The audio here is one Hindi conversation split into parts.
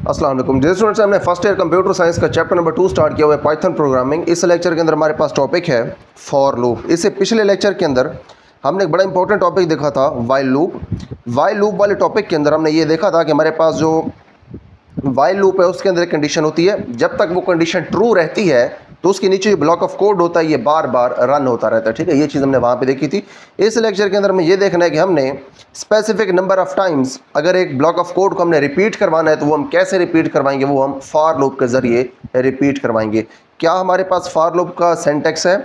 अस्सलाम वालेकुम। डियर स्टूडेंट्स, हमने फर्स्ट ईयर कंप्यूटर साइंस का चैप्टर नंबर 2 स्टार्ट किया हुआ है, पाइथन प्रोग्रामिंग। इस लेक्चर के अंदर हमारे पास टॉपिक है फॉर लूप। इससे पिछले लेक्चर के अंदर हमने एक बड़ा इंपॉर्टेंट टॉपिक देखा था, वाइल लूप। वाइल लूप वाले टॉपिक के अंदर हमने ये देखा था कि हमारे पास जो वाइल लूप है उसके अंदर एक कंडीशन होती है, जब तक वो कंडीशन ट्रू रहती है तो उसके नीचे जो ब्लॉक ऑफ कोड होता है ये बार बार रन होता रहता है। ठीक है, ये चीज़ हमने वहाँ पे देखी थी। इस लेक्चर के अंदर हमें ये देखना है कि हमने स्पेसिफिक नंबर ऑफ टाइम्स अगर एक ब्लॉक ऑफ कोड को हमने रिपीट करवाना है तो वो हम कैसे रिपीट करवाएंगे, वो हम फॉर लूप के ज़रिए रिपीट करवाएंगे। क्या हमारे पास फॉर लूप का सिंटैक्स है,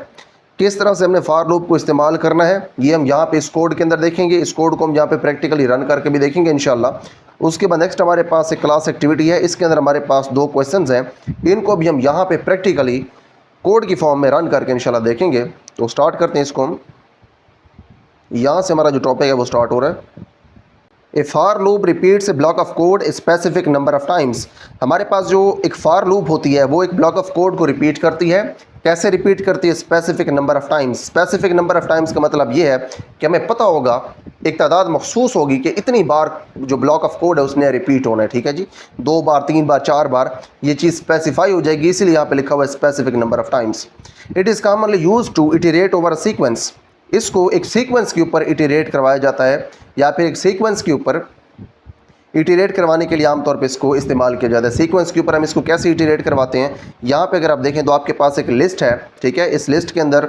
किस तरह से हमने फॉर लूप को इस्तेमाल करना है, ये हम यहाँ पे इस कोड के अंदर देखेंगे। इस कोड को हम यहाँ पे प्रैक्टिकली रन करके भी देखेंगे इंशाल्लाह। उसके बाद नेक्स्ट हमारे पास एक क्लास एक्टिविटी है, इसके अंदर हमारे पास 2 क्वेश्चंस हैं, इनको भी हम यहाँ पे प्रैक्टिकली कोड की फॉर्म में रन करके इंशाल्लाह देखेंगे। तो स्टार्ट करते हैं इसको हम। यहाँ से हमारा जो टॉपिक है वो स्टार्ट हो रहा है। ए for loop repeats A block of code specific number of times. हमारे पास जो एक फॉर लूप होती है वो एक ब्लॉक ऑफ कोड को रिपीट करती है। कैसे रिपीट करती है? Specific number of times. Specific number of times का मतलब ये है कि हमें पता होगा, एक तादाद मखसूस होगी कि इतनी बार जो ब्लॉक ऑफ कोड है उसने रिपीट होना है। ठीक है जी, 2 बार, 3 बार, 4 बार ये चीज़ स्पेसिफाई हो जाएगी, इसीलिए यहाँ पे लिखा हुआ है specific number of times. It is commonly use to iterate over a sequence. इसको एक सीक्वेंस के ऊपर इटरेट करवाया जाता है, या फिर एक सीक्वेंस के ऊपर इटरेट करवाने के लिए आमतौर पे इसको इस्तेमाल किया जाता है। सीक्वेंस के ऊपर हम इसको कैसे इटरेट करवाते हैं, यहाँ पे अगर आप देखें तो आपके पास एक लिस्ट है। ठीक है, इस लिस्ट के अंदर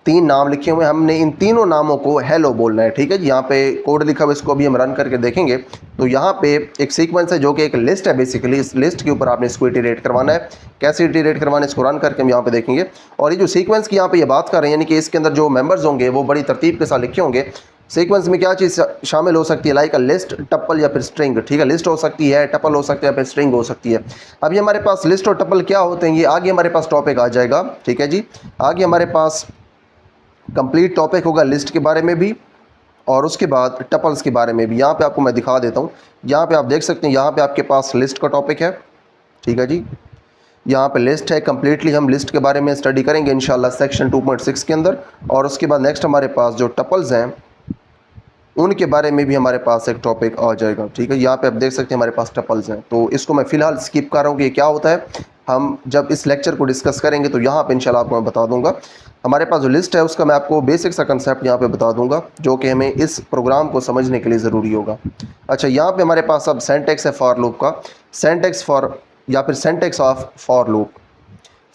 3 नाम लिखे हुए हैं, हमने इन तीनों नामों को हेलो बोलना है। ठीक है जी, यहाँ पे कोड लिखा हुआ है, इसको भी हम रन करके देखेंगे। तो यहाँ पे एक सीक्वेंस है जो कि एक लिस्ट है बेसिकली, इस लिस्ट के ऊपर आपने इसको इटरेट करवाना है। कैसे इटरेट करवाना है इसको रन करके हम यहाँ पे देखेंगे। और ये जो सीक्वेंस की यहाँ पे ये बात कर रहे हैं, यानी कि इसके अंदर जो मेंबर्स होंगे वो बड़ी तरतीब के साथ लिखे होंगे। सीक्वेंस में क्या चीज़ शामिल हो सकती है, लाइक अ लिस्ट, टप्पल या फिर स्ट्रिंग। ठीक है, लिस्ट हो सकती है, टप्पल हो सकती है, या फिर स्ट्रिंग हो सकती है। अभी हमारे पास लिस्ट और टप्पल क्या होते हैं ये आगे हमारे पास टॉपिक आ जाएगा। ठीक है जी, आगे हमारे पास कंप्लीट टॉपिक होगा लिस्ट के बारे में भी और उसके बाद टपल्स के बारे में भी। यहाँ पे आपको मैं दिखा देता हूँ, यहाँ पे आप देख सकते हैं, यहाँ पे आपके पास लिस्ट का टॉपिक है। ठीक है जी, यहाँ पे लिस्ट है, कम्प्लीटली हम लिस्ट के बारे में स्टडी करेंगे इंशाल्लाह सेक्शन 2.6 के अंदर। और उसके बाद नेक्स्ट हमारे पास जो टपल्स हैं उनके बारे में भी हमारे पास एक टॉपिक आ जाएगा। ठीक है, यहाँ पे आप देख सकते हैं हमारे पास टपल्स हैं, तो इसको मैं फ़िलहाल स्किप कर रहा हूँ कि ये क्या होता है। हम जब इस लेक्चर को डिस्कस करेंगे तो यहाँ पे इंशाल्लाह आपको मैं बता दूंगा। हमारे पास जो लिस्ट है उसका मैं आपको बेसिक सा कंसेप्ट यहाँ पे बता दूंगा, जो कि हमें इस प्रोग्राम को समझने के लिए ज़रूरी होगा। अच्छा, यहाँ पे हमारे पास अब सिंटैक्स है फॉर लूप का। सिंटैक्स फॉर या फिर syntax of for loop.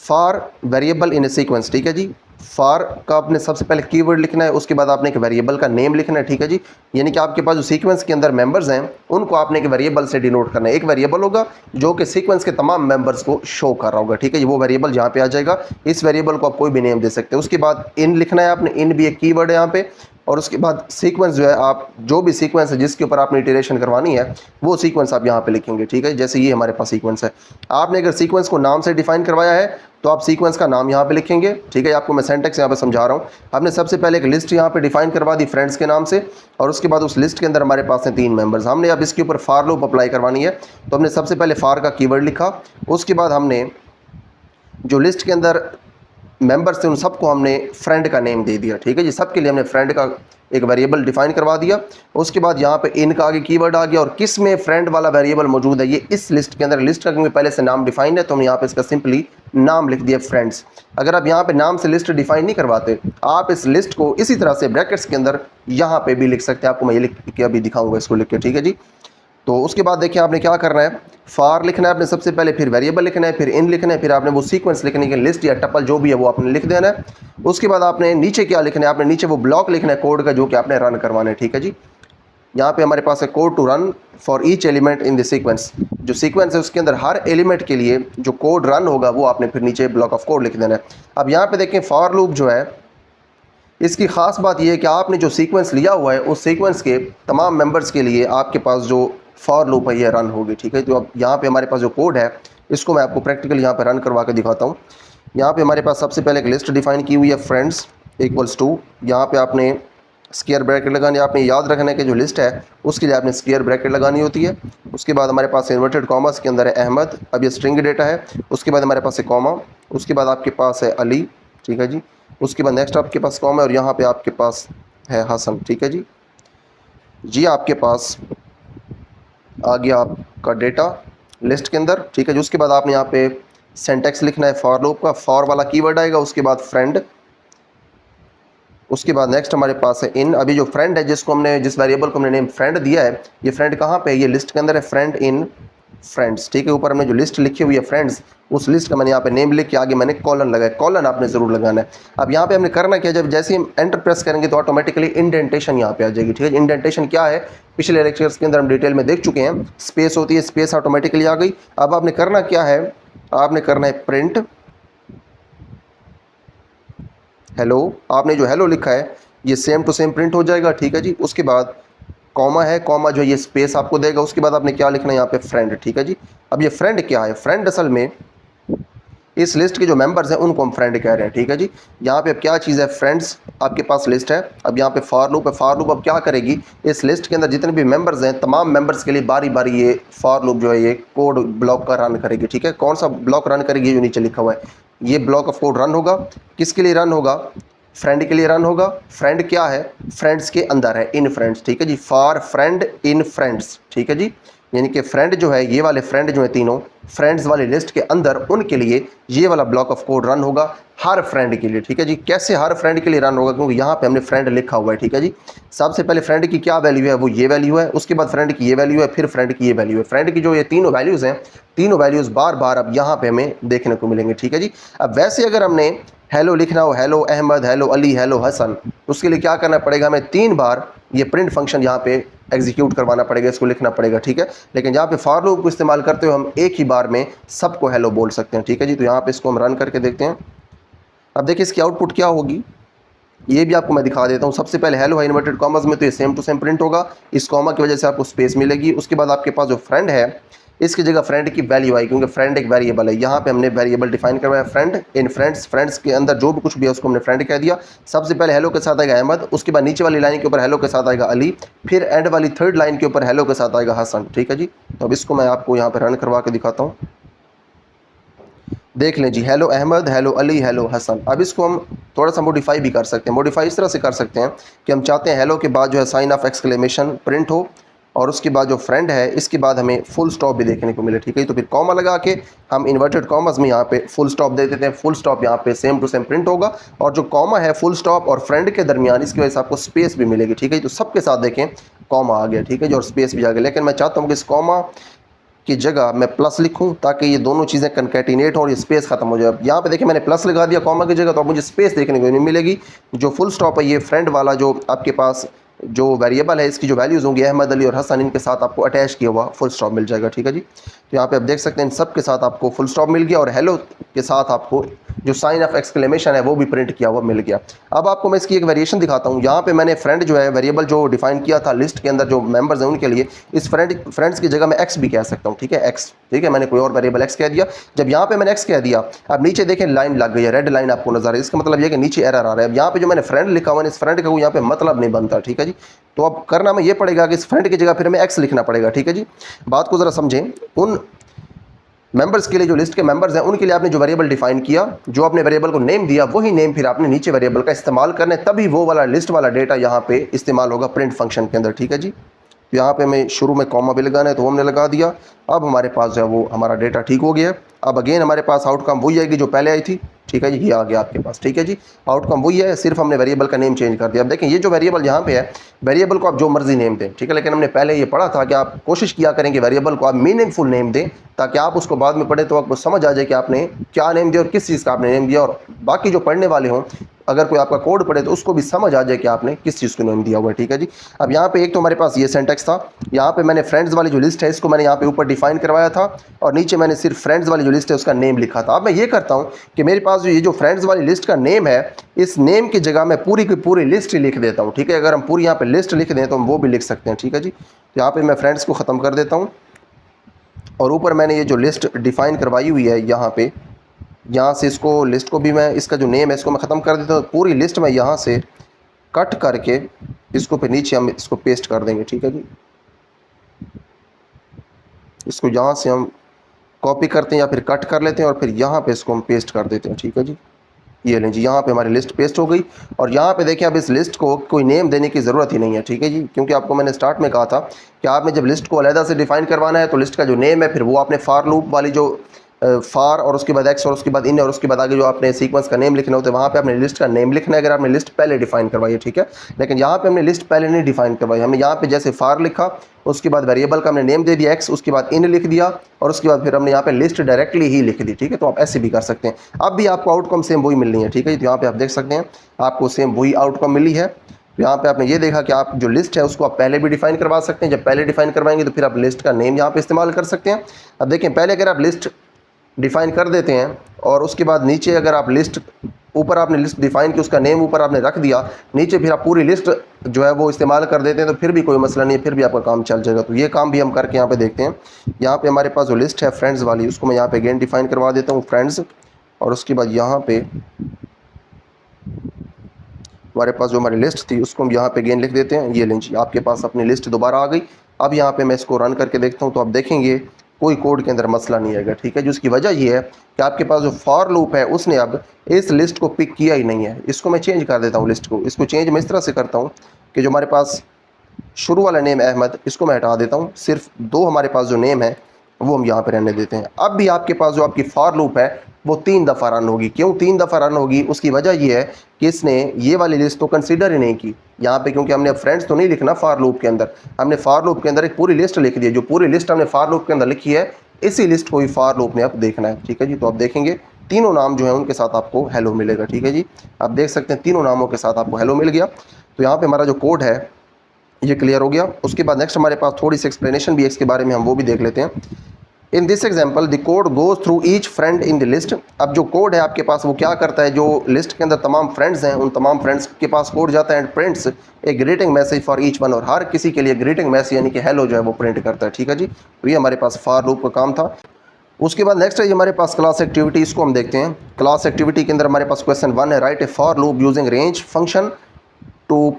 For variable in A sequence. ठीक है जी, फॉर का आपने सबसे पहले कीवर्ड लिखना है, उसके बाद आपने एक वेरिएबल का नेम लिखना है। ठीक है जी, यानी कि आपके पास जो सीक्वेंस के अंदर मेंबर्स हैं उनको आपने एक वेरिएबल से डिनोट करना है। एक वेरिएबल होगा जो कि सीक्वेंस के तमाम मेंबर्स को शो कर रहा होगा। ठीक है जी, वो वेरिएबल यहाँ पे आ जाएगा। इस वेरिएबल को आप कोई भी नेम दे सकते हैं। उसके बाद इन लिखना है आपने, इन भी एक कीवर्ड है यहाँ पे। और उसके बाद सीक्वेंस जो है, आप जो भी सीक्वेंस है जिसके ऊपर आपने इटरेशन करवानी है वो सीक्वेंस आप यहाँ पे लिखेंगे। ठीक है, जैसे ये हमारे पास सीक्वेंस है, आपने अगर सीक्वेंस को नाम से डिफाइन करवाया है तो आप सीक्वेंस का नाम यहाँ पे लिखेंगे। ठीक है, आपको मैं सिंटैक्स यहाँ पे समझा रहा हूँ। हमने सबसे पहले एक लिस्ट यहाँ पे डिफाइन करवा दी फ्रेंड्स के नाम से, और उसके बाद उस लिस्ट के अंदर हमारे पास हैं 3 मेंबर्स। हमने अब इसके ऊपर फॉर लूप अप्लाई करवानी है, तो हमने सबसे पहले फॉर का कीवर्ड लिखा। उसके बाद हमने जो लिस्ट के अंदर मेंबर्स थे उन सबको हमने फ्रेंड का नेम दे दिया। ठीक है जी, सबके लिए हमने फ्रेंड का एक वेरिएबल डिफाइन करवा दिया। उसके बाद यहाँ पे इनका आगे कीवर्ड आ गया, और किस में फ्रेंड वाला वेरिएबल मौजूद है, ये इस लिस्ट के अंदर। लिस्ट का क्योंकि पहले से नाम डिफाइन है तो हमने यहाँ पे इसका सिंपली नाम लिख दिया फ्रेंड्स। अगर आप यहाँ पे नाम से लिस्ट डिफाइन नहीं करवाते, आप इस लिस्ट को इसी तरह से ब्रैकेट्स के अंदर यहाँ पे भी लिख सकते हैं। आपको मैं ये लिख के अभी दिखाऊंगा इसको लिख के। ठीक है जी, तो उसके बाद देखिए आपने क्या करना है, फॉर लिखना है आपने सबसे पहले, फिर वेरिएबल लिखना है, फिर इन लिखना है, फिर आपने वो सीक्वेंस लिखने के लिस्ट या टपल जो भी है वो आपने लिख देना है। उसके बाद आपने नीचे क्या लिखना है, आपने नीचे वो ब्लॉक लिखना है कोड का जो कि आपने रन करवाना है। ठीक है जी, यहाँ पे हमारे पास है code to run for each element in the sequence. जो सीक्वेंस है उसके अंदर हर एलिमेंट के लिए जो कोड रन होगा वो आपने फिर नीचे ब्लॉक ऑफ कोड लिख देना है। अब यहाँ पे देखें फॉर लूप जो है, इसकी ख़ास बात यह है कि आपने जो सीक्वेंस लिया हुआ है उस सीक्वेंस के तमाम मेंबर्स के लिए आपके पास जो फॉर लूप है ये रन होगी। ठीक है, तो अब यहाँ पे हमारे पास जो कोड है इसको मैं आपको प्रैक्टिकल यहाँ पे रन करवा के दिखाता हूँ। यहाँ पे हमारे पास सबसे पहले एक लिस्ट डिफाइन की हुई है, फ्रेंड्स इक्वल्स टू, यहाँ पे आपने स्क्वायर ब्रैकेट लगानी है। आपने याद रखना है कि जो लिस्ट है उसके लिए आपने स्क्वायर ब्रैकेट लगानी होती है। उसके बाद हमारे पास इन्वर्टेड कॉमर्स के अंदर है अहमद, अब ये स्ट्रिंग डेटा है। उसके बाद हमारे पास है कॉमा, उसके बाद आपके पास है अली। ठीक है जी, उसके बाद नेक्स्ट आपके पास कॉमा, और यहाँ पे आपके पास है हसन। ठीक है जी, आपके पास आ गया आपका डेटा। लिस्ट के अंदर, ठीक है जी। उसके बाद आपने यहाँ पे सिंटैक्स लिखना है फॉर लूप का, फॉर वाला कीवर्ड आएगा, उसके बाद फ्रेंड, उसके बाद नेक्स्ट हमारे पास है इन। अभी जो फ्रेंड है जिसको हमने, जिस वेरिएबल को हमने नेम फ्रेंड दिया है, ये फ्रेंड कहाँ पे है, ये लिस्ट के अंदर है, फ्रेंड इन फ्रेंड्स, ठीक है। ऊपर हमने जो लिस्ट लिखी हुई है फ्रेंड्स, उस लिस्ट का मैंने यहाँ पे नेम लिख के आगे मैंने कॉलन लगाया, कॉलन आपने जरूर लगाना है। अब यहाँ पे हमने करना क्या, जब जैसे हम एंटर प्रेस करेंगे तो ऑटोमेटिकली इंडेंटेशन यहाँ पे आ जाएगी, ठीक है। इंडेंटेशन क्या है, पिछले लेक्चर्स के अंदर हम डिटेल में देख चुके हैं, स्पेस होती है, स्पेस ऑटोमेटिकली आ गई। अब आपने करना क्या है, आपने करना है प्रिंट हेलो, आपने जो हेलो लिखा है ये सेम टू सेम प्रिंट हो जाएगा, ठीक है जी। उसके बाद कॉमा है, कॉमा जो है ये स्पेस आपको देगा, उसके बाद आपने क्या लिखना है यहाँ पे फ्रेंड, ठीक है जी। अब ये फ्रेंड क्या है, फ्रेंड असल में इस लिस्ट के जो मेंबर्स हैं उनको हम फ्रेंड कह रहे हैं, ठीक है जी। यहाँ पे अब क्या चीज़ है, फ्रेंड्स आपके पास लिस्ट है। अब यहाँ पे फॉर लूप है, फॉर लूप अब क्या करेगी, इस लिस्ट के अंदर जितने भी मेंबर्स हैं तमाम मेंबर्स के लिए बारी बारी ये फॉर लूप जो है ये कोड ब्लॉक का रन करेगी, ठीक है। कौन सा ब्लॉक रन करेगी, जो नीचे लिखा हुआ है, ये ब्लॉक ऑफ कोड रन होगा, किसके लिए रन होगा, फ्रेंड के लिए रन होगा। फ्रेंड क्या है, फ्रेंड्स के अंदर है, इन फ्रेंड्स, ठीक है जी, फॉर फ्रेंड इन फ्रेंड्स, ठीक है जी। यानी कि फ्रेंड जो है, ये वाले फ्रेंड जो है तीनों फ्रेंड्स वाली लिस्ट के अंदर, उनके लिए ये वाला ब्लॉक ऑफ कोड रन होगा, हर फ्रेंड के लिए, ठीक है जी। कैसे हर फ्रेंड के लिए रन होगा, क्योंकि यहाँ पे हमने फ्रेंड लिखा हुआ है, ठीक है जी। सबसे पहले फ्रेंड की क्या वैल्यू है, वो ये वैल्यू है, उसके बाद फ्रेंड की ये वैल्यू है, फिर फ्रेंड की ये वैल्यू है। फ्रेंड की जो ये तीनों वैल्यूज़ हैं, तीनों वैल्यूज़ बार बार अब यहाँ पे हमें देखने को मिलेंगे, ठीक है जी। अब वैसे अगर हमने हेलो लिखना हो, hello Ahmad, hello Ali, hello Hasan, उसके लिए क्या करना पड़ेगा, हमें 3 बार ये प्रिंट फंक्शन यहाँ पे एग्जीक्यूट करवाना पड़ेगा, इसको लिखना पड़ेगा, ठीक है। लेकिन यहाँ पे फॉर लूप को इस्तेमाल करते हुए हम एक ही बार में सबको हेलो बोल सकते हैं, ठीक है जी। तो यहाँ पे इसको हम रन करके देखते हैं। अब देखिए इसकी आउटपुट क्या होगी, ये भी आपको मैं दिखा देता हूँ। सबसे पहले हेलो है इन्वर्टेड कॉमर्स में, तो ये सेम टू सेम प्रिंट होगा, इस कॉमा की वजह से आपको स्पेस मिलेगी। उसके बाद आपके पास जो फ्रेंड है, इसकी जगह फ्रेंड की वैल्यू आई, क्योंकि फ्रेंड एक वेरिएबल है। यहाँ पे हमने वेरिएबल डिफाइन करवाया फ्रेंड इन फ्रेंड्स, फ्रेंड्स के अंदर जो भी कुछ भी है उसको हमने फ्रेंड कह दिया। सबसे पहले हेलो के साथ आएगा अहमद, उसके बाद नीचे वाली लाइन के ऊपर हेलो के साथ आएगा अली, फिर एंड वाली थर्ड लाइन के ऊपर हेलो के साथ आएगा हसन, ठीक है जी। तो अब इसको मैं आपको यहाँ पर रन करवा के दिखाता हूँ। देख लें जी, hello Ahmad, hello Ali, hello Hasan. अब इसको हम थोड़ा सा मॉडिफाई भी कर सकते हैं। मॉडिफाई इस तरह से कर सकते हैं कि हम चाहते हैं हेलो के बाद जो है साइन ऑफ एक्सक्लेमेशन प्रिंट हो, और उसके बाद जो फ्रेंड है इसके बाद हमें फुल स्टॉप भी देखने को मिले, ठीक है। तो फिर कॉमा लगा के हम इन्वर्टेड कॉमर्स में यहाँ पे फुल स्टॉप दे देते हैं। फुल स्टॉप यहाँ पे सेम टू सेम प्रिंट होगा, और जो कॉमा है फुल स्टॉप और फ्रेंड के दरमियान, इसकी वजह से आपको स्पेस भी मिलेगी, ठीक है। तो सबके साथ देखें कॉमा आ गया, ठीक है जी, और स्पेस भी आ गया। लेकिन मैं चाहता हूँ कि इस कॉमा की जगह मैं प्लस लिखूं ताकि ये दोनों चीज़ें कनकैटिनेट हो और ये स्पेस खत्म हो जाए। यहाँ पे देखिए मैंने प्लस लगा दिया कॉमा की जगह, तो अब मुझे स्पेस देखने को नहीं मिलेगी। जो फुल स्टॉप है ये फ्रेंड वाला जो आपके पास जो वेरिएबल है, इसकी जो वैल्यूज़ होंगी अहमद, अली और हसन, इनके साथ आपको अटैच किया हुआ फुल स्टॉप मिल जाएगा, ठीक है जी। तो यहाँ पे आप देख सकते हैं इन सब के साथ आपको फुल स्टॉप मिल गया, और हेलो के साथ आपको जो साइन ऑफ एक्सक्लेमेशन है वो भी प्रिंट किया हुआ मिल गया। अब आपको मैं इसकी एक वेरिएशन दिखाता हूँ। यहाँ पे मैंने फ्रेंड जो है वेरिएबल जो डिफाइन किया था लिस्ट के अंदर जो मेंबर्स हैं उनके लिए, इस फ्रेंड्स की जगह मैं एक्स भी कह सकता हूँ, ठीक है, एक्स, ठीक है। मैंने कोई और वेरिएबल एक्स कह दिया। जब यहाँ पे मैंने एक्स कह दिया, अब नीचे देखें लाइन लग गई है, रेड लाइन आपको नजर आ रही है, इसका मतलब ये कि नीचे एरर आ रहा है। अब यहाँ पे जो मैंने फ्रेंड लिखा हुआ है, इस फ्रेंड का कोई यहाँ पे मतलब नहीं बनता, ठीक है जी। तो अब करना में ये पड़ेगा कि इस फ्रेंड की जगह फिर हमें एक्स लिखना पड़ेगा, ठीक है जी। बात को ज़रा समझें। उन मेंबर्स के लिए, जो लिस्ट के मेंबर्स हैं उनके लिए आपने जो वेरिएबल डिफाइन किया, जो आपने वेरिएबल को नेम दिया, वही नेम फिर आपने नीचे वेरिएबल का इस्तेमाल करना है, तभी वो वाला लिस्ट वाला डेटा यहाँ पे इस्तेमाल होगा प्रिंट फंक्शन के अंदर, ठीक है जी। तो यहाँ पे हमें शुरू में कॉमा भी लगाना है, तो हमने लगा दिया। अब हमारे पास जो है वो हमारा डेटा ठीक हो गया है। अब अगेन हमारे पास आउटकम वही आएगी जो पहले आई थी, ठीक है जी, ये आ गया आपके पास, ठीक है जी। आउटकम वही है, सिर्फ हमने वेरिएबल का नेम चेंज कर दिया। अब देखें ये जो वेरिएबल यहाँ पे है, वेरिएबल को आप जो मर्जी नेम दें, ठीक है। लेकिन हमने पहले ये पढ़ा था कि आप कोशिश किया करें कि वेरिएबल को आप मीनिंगफुल नेम दें, ताकि आप उसको बाद में पढ़ें तो आपको समझ आ जाए कि आपने क्या नेम दिया और किस चीज़ का आपने नेम दिया, और बाकी जो पढ़ने वाले हों अगर कोई आपका कोड पढ़े तो उसको भी समझ आ जाए कि आपने किस चीज़ को नेम दिया हुआ है, ठीक है जी। अब यहाँ पे एक तो हमारे पास ये सिंटैक्स था, यहाँ पे मैंने फ्रेंड्स वाली जो लिस्ट है इसको मैंने यहाँ पे ऊपर डिफाइन करवाया था, और नीचे मैंने सिर्फ फ्रेंड्स वाली जो लिस्ट है उसका नेम लिखा था। अब मैं ये करता हूँ कि मेरे पास जो ये जो फ्रेंड्स वाली लिस्ट का नेम है, इस नेम की जगह मैं पूरी की पूरी लिस्ट ही लिख देता हूँ, ठीक है। अगर हम पूरी यहाँ पे लिस्ट लिख दें तो हम वो भी लिख सकते हैं, ठीक है जी। तो यहाँ पे मैं फ्रेंड्स को ख़त्म कर देता हूँ, और ऊपर मैंने ये जो लिस्ट डिफाइन करवाई हुई है यहाँ से इसको लिस्ट को भी मैं, इसका जो नेम है इसको मैं ख़त्म कर देता हूँ। पूरी लिस्ट में यहाँ से कट करके इसको फिर नीचे हम इसको पेस्ट कर देंगे, ठीक है जी। इसको यहाँ से हम कॉपी करते हैं या फिर कट कर लेते हैं, और फिर यहाँ पे इसको हम पेस्ट कर देते हैं, ठीक है जी। ये लें जी, यहाँ पे हमारी लिस्ट पेस्ट हो गई। और यहाँ पे देखिए अब इस लिस्ट को कोई नेम देने की ज़रूरत ही नहीं है, ठीक है जी, क्योंकि आपको मैंने स्टार्ट में कहा था कि आपने जब लिस्ट को अलहदा से डिफाइन करवाना है तो लिस्ट का जो नेम है फिर वो आपने फार लूप वाली जो फार और उसके बाद एक्स और उसके बाद इन और उसके बाद आगे जो आपने सीक्वेंस का नेम लिखना होता है वहाँ पे आपने लिस्ट का नेम लिखना है अगर आपने लिस्ट पहले डिफाइन करवाई है, ठीक है। लेकिन यहाँ पे हमने लिस्ट पहले नहीं डिफाइन करवाई, हमने यहाँ पे जैसे फार लिखा, उसके बाद वेरिएबल का हमने नेम दे दिया एक्स, उसके बाद इन लिख दिया और उसके बाद फिर हमने यहाँ पे लिस्ट डायरेक्टली ही लिख दी, ठीक है। तो आप ऐसे भी कर सकते हैं। अब भी आपको आउटकम सेम वही मिलनी है, ठीक है। तो यहाँ पे आप देख सकते हैं आपको सेम वही आउटकम मिली है। तो यहाँ पे आपने ये देखा कि आप जो लिस्ट है उसको आप पहले भी डिफाइन करवा सकते हैं, जब पहले डिफाइन करवाएंगे तो फिर आप लिस्ट का नेम यहाँ पे इस्तेमाल कर सकते हैं। अब देखें पहले अगर आप लिस्ट डिफ़ाइन कर देते हैं और उसके बाद नीचे अगर आप लिस्ट ऊपर आपने लिस्ट डिफ़ाइन की उसका नेम ऊपर आपने रख दिया, नीचे फिर आप पूरी लिस्ट जो है वो इस्तेमाल कर देते हैं तो फिर भी कोई मसला नहीं है, फिर भी आपका काम चल जाएगा। तो ये काम भी हम करके यहाँ पे देखते हैं। यहाँ पे हमारे पास जो लिस्ट है फ्रेंड्स वाली उसको मैं यहाँ पे अगेन डिफ़ाइन करवा देता हूँ फ्रेंड्स, और उसके बाद यहाँ पे हमारे पास जो हमारी लिस्ट थी उसको हम यहाँ पे अगेन लिख देते हैं। ये लीजिए आपके पास अपनी लिस्ट दोबारा आ गई। अब यहाँ पे मैं इसको रन करके देखता हूँ तो आप देखेंगे कोई कोड के अंदर मसला नहीं आएगा, ठीक है। जिसकी वजह ये है कि आपके पास जो फॉर लूप है उसने अब इस लिस्ट को पिक किया ही नहीं है। इसको मैं चेंज कर देता हूँ, लिस्ट को, इसको चेंज मैं इस तरह से करता हूँ कि जो हमारे पास शुरू वाला नेम अहमद इसको मैं हटा देता हूँ, सिर्फ दो हमारे पास जो नेम है वो हम यहाँ पे रहने देते हैं। अब भी आपके पास जो आपकी फॉर लूप है वो 3 दफ़ा रन होगी। क्यों 3 दफ़ा रन होगी? उसकी वजह ये है कि इसने ये वाली लिस्ट तो कंसीडर ही नहीं की यहाँ पे, क्योंकि हमने फ्रेंड्स तो नहीं लिखना फॉर लूप के अंदर, हमने फॉर लूप के अंदर एक पूरी लिस्ट लिख दी है। जो पूरी लिस्ट हमने फॉर लूप के अंदर लिखी है इसी लिस्ट को ही फॉर लूप ने आप देखना है, ठीक है जी। तो आप देखेंगे तीनों नाम जो है उनके साथ आपको हेलो मिलेगा, ठीक है जी। आप देख सकते हैं तीनों नामों के साथ आपको हेलो मिल गया। तो यहाँ पे हमारा जो कोड है ये क्लियर हो गया। उसके बाद नेक्स्ट हमारे पास थोड़ी सी एक्सप्लेनेशन भी है इसके बारे में, हम वो भी देख लेते हैं। In this example the code goes through each friend in the list. अब जो कोड है आपके पास वो क्या करता है, जो लिस्ट के अंदर तमाम फ्रेंड्स हैं उन तमाम फ्रेंड्स के पास कोड जाता है and prints A greeting message for each one, और हर किसी के लिए ग्रीटिंग मैसेज यानी कि हेलो जो है वो प्रिंट करता है, ठीक है जी। तो ये हमारे पास फॉर लूप का काम था। उसके बाद नेक्स्ट है हमारे पास क्लास एक्टिविटी, इसको हम देखते हैं। क्लास एक्टिविटी के अंदर हमारे पास क्वेश्चन 1 है, write a for loop using range function to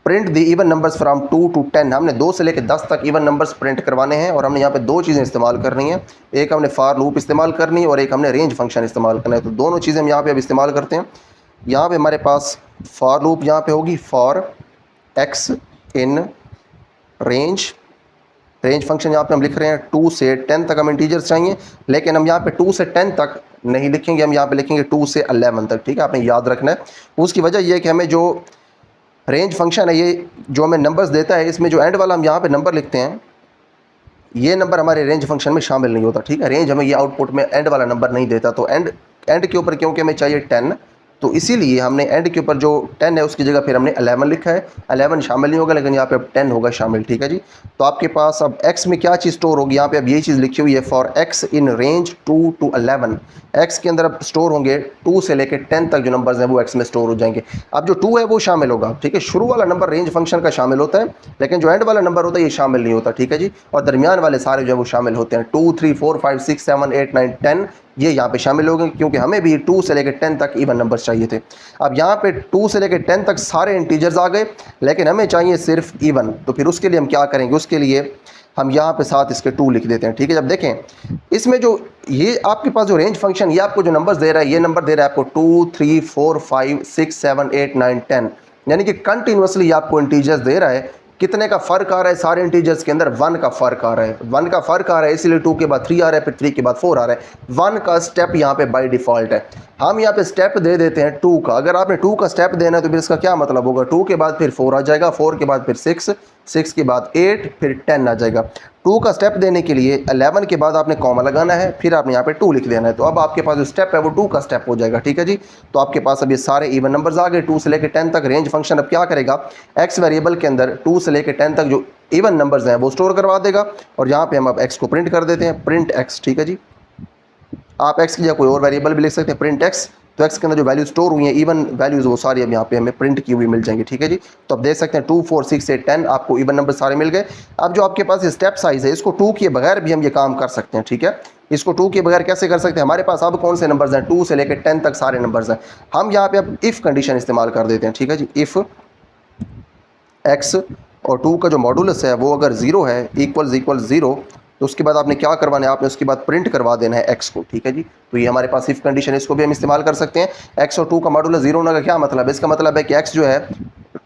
print the even numbers from 2 to 10। हमने 2 से लेकर 10 तक इवन नंबर्स प्रिंट करवाने हैं और हमने यहाँ पे दो चीज़ें इस्तेमाल करनी है, एक हमने फॉर लूप इस्तेमाल करनी है और एक हमने रेंज फंक्शन इस्तेमाल करना है। तो दोनों चीज़ें हम यहाँ पे अब इस्तेमाल करते हैं। यहाँ पे हमारे पास फॉर लूप यहाँ पे होगी for x in range. Range function यहाँ पे हम लिख रहे हैं 2 से 10 तक हम इंटीजर्स चाहिए, लेकिन हम यहाँ पे 2 से 10 तक नहीं लिखेंगे, हम यहाँ पे लिखेंगे 2 से 11 तक, ठीक है। आपने याद रखना है। उसकी वजह यह है कि हमें जो रेंज फंक्शन है ये जो हमें नंबर्स देता है, इसमें जो एंड वाला हम यहाँ पे नंबर लिखते हैं ये नंबर हमारे रेंज फंक्शन में शामिल नहीं होता, ठीक है। रेंज हमें ये आउटपुट में एंड वाला नंबर नहीं देता। तो एंड के ऊपर क्योंकि हमें चाहिए 10, तो इसीलिए हमने एंड के ऊपर जो 10 है उसकी जगह फिर हमने 11 लिखा है। 11 शामिल नहीं होगा लेकिन यहाँ पे अब 10 होगा शामिल, ठीक है जी। तो आपके पास अब x में क्या चीज़ स्टोर होगी, यहाँ पे अब ये चीज़ लिखी हुई है for x in range 2 to 11। x के अंदर अब स्टोर होंगे 2 से लेकर 10 तक जो नंबर्स हैं वो x में स्टोर हो जाएंगे। अब जो 2 है वो शामिल होगा, ठीक है। शुरू वाला नंबर रेंज फंक्शन का शामिल होता है लेकिन जो एंड वाला नंबर होता है ये शामिल नहीं होता, ठीक है जी। और दरमियान वाले सारे जो है वो शामिल होते हैं। 2 3 4 5 6 7 8 9 10 ये यहाँ पे शामिल हो गए, क्योंकि हमें भी 2 से लेकर 10 तक इवन नंबर्स चाहिए थे। अब यहाँ पे 2 से लेकर 10 तक सारे इंटीजर्स आ गए लेकिन हमें चाहिए सिर्फ इवन। तो फिर उसके लिए हम क्या करेंगे, उसके लिए हम यहाँ पे साथ इसके 2 लिख देते हैं, ठीक है। जब देखें इसमें जो ये आपके पास जो रेंज फंक्शन ये आपको जो नंबर्स दे रहा है, ये नंबर दे रहा है आपको 2 3 4 5 6 7 8 9 10, यानी कि कंटिन्यूसली आपको इंटीजर्स दे रहा है। कितने का फ़र्क आ रहा है सारे इंटीजर्स के अंदर, 1 का फ़र्क आ रहा है। 1 का फ़र्क आ रहा है इसलिए 2 के बाद 3 आ रहा है, फिर 3 के बाद 4 आ रहा है। 1 का स्टेप यहाँ पे बाय डिफ़ॉल्ट है। हम यहाँ पे स्टेप दे देते हैं 2 का। अगर आपने 2 का स्टेप देना है तो फिर इसका क्या मतलब होगा, 2 के बाद फिर 4 आ जाएगा, 4 के बाद फिर 6, 6 के बाद 8, फिर 10 आ जाएगा। 2 का स्टेप देने के लिए 11 के बाद आपने कॉमा लगाना है, फिर आपने यहाँ पे 2 लिख देना है। तो अब आपके पास जो स्टेप है वो 2 का स्टेप हो जाएगा, ठीक है जी। तो आपके पास अब ये सारे इवन नंबर्स आ गए 2 से लेकर 10 तक। रेंज फंक्शन अब क्या करेगा, एक्स वेरिएबल के अंदर 2 से लेकर 10 तक जो इवन नंबर्स हैं वो स्टोर करवा देगा और यहाँ पे हम अब एक्स को प्रिंट कर देते हैं, प्रिंट एक्स, ठीक है जी। आप एक्स की जगह कोई और वेरिएबल भी लिख सकते हैं, प्रिंट एक्स। तो एक्स के अंदर जो वैल्यू स्टोर हुई है इवन वैल्यूज़ वो सारी अब यहाँ पे हमें प्रिंट की हुई मिल जाएंगी, ठीक है जी। तो आप देख सकते हैं 2 4 6 8 10 आपको इवन नंबर सारे मिल गए। अब जो आपके पास स्टेप साइज़ है इसको 2 किए बगैर भी हम ये काम कर सकते हैं, ठीक है। इसको 2 के बगैर कैसे कर सकते हैं, हमारे पास अब कौन से नंबर्स हैं, 2 से लेकर 10 तक सारे नंबर्स हैं। हम यहाँ पे अब इफ़ कंडीशन इस्तेमाल कर देते हैं, ठीक है जी। इफ़ एक्स और 2 का जो मॉडुलस है वो अगर 0 है, इक्वल्स 0, तो उसके बाद आपने क्या करवाना है, आपने उसके बाद प्रिंट करवा देना है x को, ठीक है जी। तो ये हमारे पास इफ कंडीशन, इसको भी हम इस्तेमाल कर सकते हैं। x और 2 का मॉडुलस 0 होने का क्या मतलब है, इसका मतलब है कि x जो है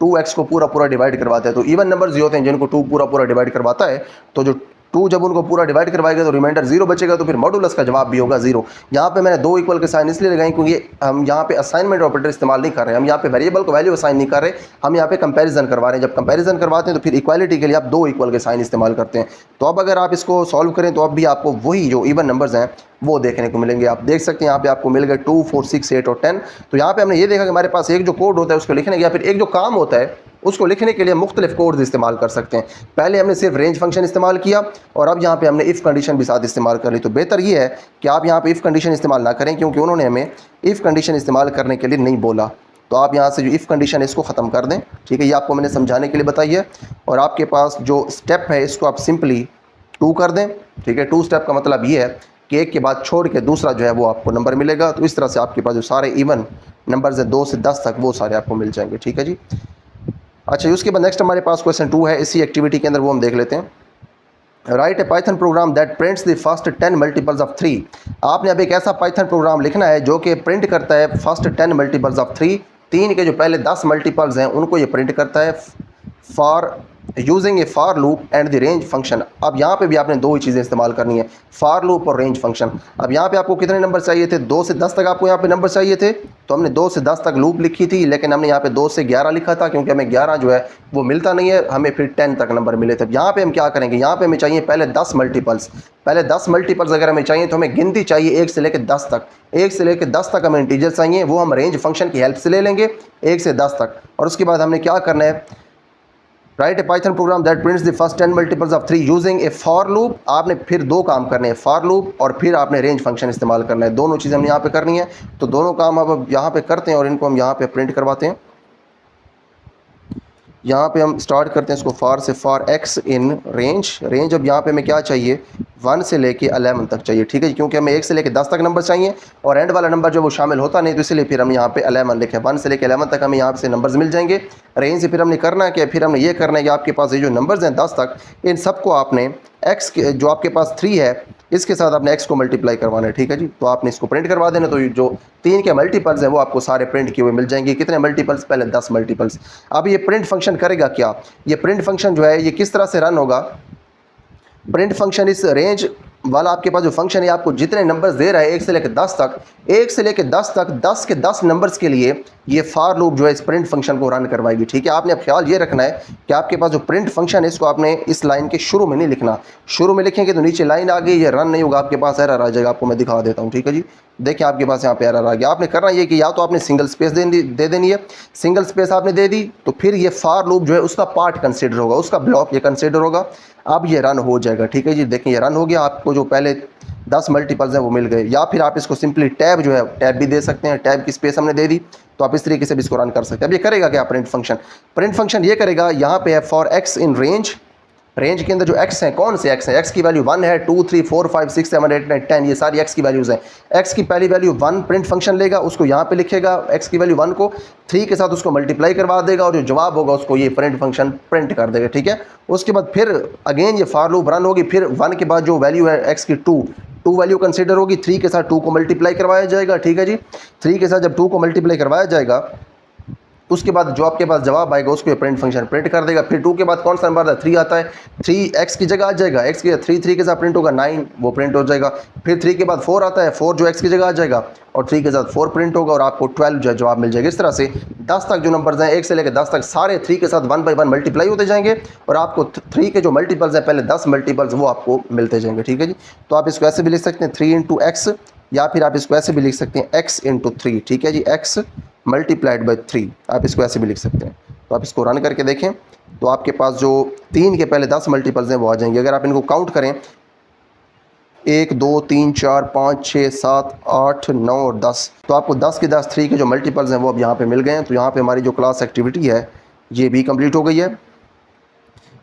2x को पूरा पूरा डिवाइड करवाता है। तो इवन नंबर जो होते हैं जिनको 2 पूरा पूरा डिवाइड करवाता है, तो जो 2 जब उनको पूरा डिवाइड करवाएगा तो रिमाइंडर 0 बचेगा, तो फिर मॉडुलस का जवाब भी होगा 0। यहाँ पे मैंने 2 इक्वल के साइन इसलिए लगाए क्योंकि हम यहाँ पे असाइनमेंट ऑपरेटर इस्तेमाल नहीं कर रहे हैं, हम यहाँ पे वेरिएबल को वैल्यू असाइन नहीं कर रहे, हम यहाँ पे कंपैरिजन करवा रहे हैं। जब कंपैरिजन करवाते हैं तो फिर इक्वालिटी के लिए आप 2 इक्वल के साइन इस्तेमाल करते हैं। तो अब अगर आप इसको सॉल्व करें तो अब भी आपको वही जो इवन नंबर्स हैं वो देखने को मिलेंगे। आप देख सकते हैं यहाँ पे आपको मिल गए 2, 4, 6, 8 और 10। तो यहाँ पे हमने ये देखा कि हमारे पास एक जो कोड होता है उसको लिखने के, या फिर एक जो काम होता है उसको लिखने के लिए मुख्तलिफ कोड्स इस्तेमाल कर सकते हैं। पहले हमने सिर्फ रेंज फंक्शन इस्तेमाल किया और अब यहाँ पे हमने इफ़ कंडीशन भी साथ इस्तेमाल कर ली। तो बेहतर ये है कि आप यहाँ पे इफ़ कंडीशन इस्तेमाल ना करें, क्योंकि उन्होंने हमें इफ़ कंडीशन इस्तेमाल करने के लिए नहीं बोला। तो आप यहाँ से जो इफ़ कंडीशन है इसको ख़त्म कर दें, ठीक है। ये आपको मैंने समझाने के लिए बताई है। और आपके पास जो स्टेप है इसको आप सिंपली 2 कर दें, ठीक है। 2 स्टेप का मतलब ये है कि एक के बाद छोड़ के दूसरा जो है वो आपको नंबर मिलेगा। तो इस तरह से आपके पास जो सारे इवन नंबर्स हैं 2 से 10 तक वो सारे आपको मिल जाएंगे, ठीक है जी। अच्छा, उसके बाद नेक्स्ट हमारे पास क्वेश्चन 2 है इसी एक्टिविटी के अंदर, वो हम देख लेते हैं। Right A Python programme that prints the first 10 multiples of 3। आपने अब एक ऐसा पाइथन प्रोग्राम लिखना है जो कि प्रिंट करता है फर्स्ट 10 मल्टीपल्स ऑफ 3। 3 के जो पहले 10 मल्टीपल्स हैं उनको ये प्रिंट करता है for using A far loop and the range function. अब यहाँ पे भी आपने 2 ही चीज़ें इस्तेमाल करनी है, फार लूप और रेंज फंक्शन। अब यहाँ पे आपको कितने नंबर चाहिए थे, 2 से 10 तक आपको यहाँ पे नंबर चाहिए थे। तो हमने 2 से 10 तक लूप लिखी थी, लेकिन हमने यहाँ पे 2 से 11 लिखा था क्योंकि हमें 11 जो है वो मिलता नहीं है, हमें फिर 10 तक नंबर मिले थे। यहाँ पे हम क्या करेंगे, यहाँ पे हमें चाहिए पहले 10 मल्टीपल्स। पहले 10 मल्टीपल्स अगर हमें चाहिए तो हमें गिनती चाहिए 1 से लेकर 10 तक। 1 से लेकर 10 तक हमें इंटीजर चाहिए, वो हम रेंज फंक्शन की हेल्प से ले लेंगे 1 से 10 तक। और उसके बाद हमने क्या करना है, write A Python programme that prints the first 10 multiples of 3 using A for loop. आपने फिर 2 काम करने हैं, फॉर लूप और फिर आपने रेंज फंक्शन इस्तेमाल करना है। दोनों चीज़ें हमने यहाँ पे करनी है। तो दोनों काम अब यहाँ पे करते हैं और इनको हम यहाँ पे प्रिंट करवाते हैं। यहाँ पे हम स्टार्ट करते हैं इसको फार से, फार एक्स इन रेंज। रेंज अब यहाँ पे हमें क्या चाहिए, 1 से लेके 11 तक चाहिए, ठीक है, क्योंकि हमें 1 से लेके 10 तक नंबर चाहिए और एंड वाला नंबर जो वो शामिल होता नहीं, तो इसलिए फिर हम यहाँ पे 11 लिखे। 1 से लेके 11 तक हमें यहाँ से नंबर्स मिल जाएंगे। रेंज से फिर हमने करना है कि फिर हमने ये करना है कि आपके पास ये जो नंबर्स हैं 10 तक, इन सबको आपने एक्स के जो आपके पास 3 है इसके साथ आपने एक्स को मल्टीप्लाई करवाना है, ठीक है जी। तो आपने इसको प्रिंट करवा देना। तो जो 3 के मल्टीपल्स हैं वो आपको सारे प्रिंट किए हुए मिल जाएंगे। कितने मल्टीपल्स, पहले 10 मल्टीपल्स। अब ये प्रिंट फंक्शन करेगा क्या, ये प्रिंट फंक्शन जो है ये किस तरह से रन होगा। प्रिंट फंक्शन इस रेंज वाला आपके पास जो फंक्शन है आपको जितने नंबर्स दे रहा है 1 से लेकर 10 तक, 1 से लेकर 10 तक 10 के 10 नंबर्स के लिए ये फार लूप जो है इस प्रिंट फंक्शन को रन करवाएगी, ठीक है। आपने अब ख्याल ये रखना है कि आपके पास जो प्रिंट फंक्शन है इसको आपने इस लाइन के शुरू में नहीं लिखना। शुरू में लिखेंगे तो नीचे लाइन आ गई, ये रन नहीं होगा, आपके पास एरर आ जाएगा। आपको मैं दिखा देता हूँ, ठीक है जी। देखिए आपके पास यहाँ पे एरर आ गया। आपने करना ये कि या तो आपने सिंगल स्पेस दे देनी है, सिंगल स्पेस आपने दे दी तो फिर ये फार लूप जो है उसका पार्ट कंसिडर होगा, उसका ब्लॉक ये कंसिडर होगा। अब ये रन हो जाएगा, ठीक है जी। देखिए ये रन हो गया, आपको जो पहले 10 मल्टीपल्स हैं वो मिल गए। या फिर आप इसको सिंपली टैब जो है टैब भी दे सकते हैं, टैब की स्पेस हमने दे दी तो आप इस तरीके से भी इसको रन कर सकते हैं। अब ये करेगा क्या प्रिंट फंक्शन, प्रिंट फंक्शन ये करेगा, यहाँ पे है for x in range. Range के अंदर जो एक्स हैं, कौन से एक्स हैं, एक्स की वैल्यू 1 है, 2, 3, 4, 5, 6, 7, 8, 9, 10, ये सारी एक्स की वैल्यूज़ हैं। एक्स की पहली वैल्यू 1 प्रिंट फंक्शन लेगा, उसको यहाँ पे लिखेगा, एक्स की वैल्यू 1 को 3 के साथ उसको मल्टीप्लाई करवा देगा और जो जवाब होगा उसको ये प्रिंट फंक्शन प्रिंट कर देगा, ठीक है। उसके बाद फिर अगेन ये फार लूप रन होगी, फिर 1 के बाद जो वैल्यू है एक्स की 2 वैल्यू कंसिडर होगी, 3 के साथ 2 को मल्टीप्लाई करवाया जाएगा, ठीक है जी। 3 के साथ जब 2 को मल्टीप्लाई करवाया जाएगा उसके बाद जो आपके पास जवाब आएगा उसको प्रिंट फंक्शन प्रिंट कर देगा। फिर 2 के बाद कौन सा नंबर आता है, 3 आता है, 3 एक्स की जगह आ जाएगा, एक्स की 3 के साथ प्रिंट होगा 9, वो प्रिंट हो जाएगा। फिर 3 के बाद 4 आता है, 4 जो एक्स की जगह आ जाएगा और 3 के साथ 4 प्रिंट होगा और आपको 12 जो जवाब मिल जाएगा। इस तरह से 10 तक जो नंबर्स हैं 1 से लेकर 10 तक सारे 3 के साथ 1 बाई 1 मल्टीप्लाई होते जाएंगे और आपको 3 के जो मल्टीपल्स हैं पहले 10 मल्टीपल्स वो आपको मिलते जाएंगे, ठीक है जी। तो आप इसको ऐसे भी लिख सकते हैं 3 इंटू एक्स, या फिर आप इसको ऐसे भी लिख सकते हैं x इंटू 3, ठीक है जी, x मल्टीप्लाइड बाई 3, आप इसको ऐसे भी लिख सकते हैं। तो आप इसको रन करके देखें तो आपके पास जो 3 के पहले 10 मल्टीपल्स हैं वो आ जाएंगे। अगर आप इनको काउंट करें 1, 2, 3, 4, 5, 6, 7, 8, 9 और 10, तो आपको 10 के 10 3 के जो मल्टीपल्स हैं वो अब यहाँ पे मिल गए हैं। तो यहाँ पे हमारी जो क्लास एक्टिविटी है ये भी कंप्लीट हो गई है।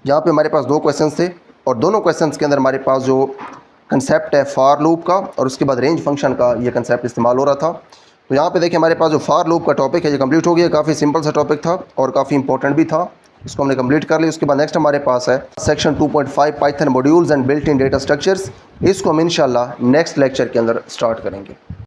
यहाँ पे हमारे पास 2 क्वेश्चन थे और दोनों क्वेश्चन के अंदर हमारे पास जो कंसेप्ट है फार लूप का और उसके बाद रेंज फंक्शन का ये कंसेप्ट इस्तेमाल हो रहा था। तो यहाँ पे देखिए हमारे पास जो फार लूप का टॉपिक है ये कंप्लीट हो गया। काफ़ी सिंपल सा टॉपिक था और काफ़ी इंपॉर्टेंट भी था। इसको हमने कंप्लीट कर लिया। उसके बाद नेक्स्ट हमारे पास है section 2.5 Python modules and built in data structures. इसको हम इंशाल्लाह नेक्स्ट लेक्चर के अंदर स्टार्ट करेंगे।